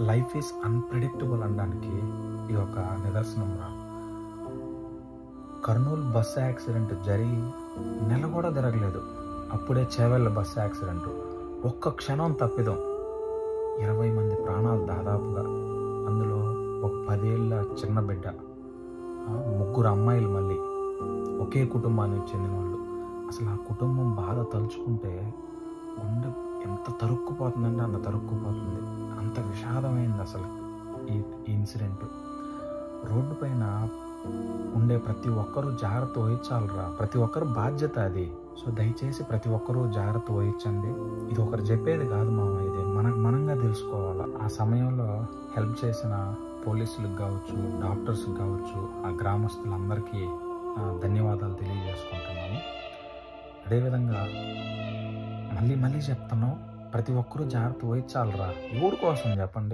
Life is unpredictable అనడానికి ఇది ఒక నిదర్శనం రా. కర్నూలు బస్సు యాక్సిడెంట్ జరిగి నెల కూడా తిరగలేదు, అప్పుడే చేవెళ్ళ బస్సు యాక్సిడెంట్. ఒక్క క్షణం తప్పిదం 20 మంది ప్రాణాలు దాదాపుగా. అందులో ఒక 10 ఏళ్ళ చిన్న బిడ్డ, 3 అమ్మాయిలు, మళ్ళీ ఒకే కుటుంబానికి చెందిన వాళ్ళు. అసలు ఆ కుటుంబం బాధ తలుచుకుంటే గుండె ఎంత తరుక్కుపోతుందంటే అంత తరుక్కుపోతుంది. అంత విషాదమైంది అసలు ఈ ఇన్సిడెంట్. రోడ్డు పైన ఉండే ప్రతి ఒక్కరూ జాగ్రత్త వహించాలిరా, ప్రతి ఒక్కరు బాధ్యత అది. సో దయచేసి ప్రతి ఒక్కరూ జాగ్రత్త వహించండి. ఇది ఒకరు చెప్పేది కాదు మామ, ఇది మనంగా తెలుసుకోవాలి. ఆ సమయంలో హెల్ప్ చేసిన పోలీసులకు కావచ్చు, డాక్టర్స్కి కావచ్చు, ఆ గ్రామస్తులందరికీ ధన్యవాదాలు తెలియజేసుకుంటున్నాను. అదేవిధంగా మళ్ళీ చెప్తున్నాం, ప్రతి ఒక్కరూ జాగ్రత్త వహించాలిరా. ఎవరి కోసం చెప్పండి?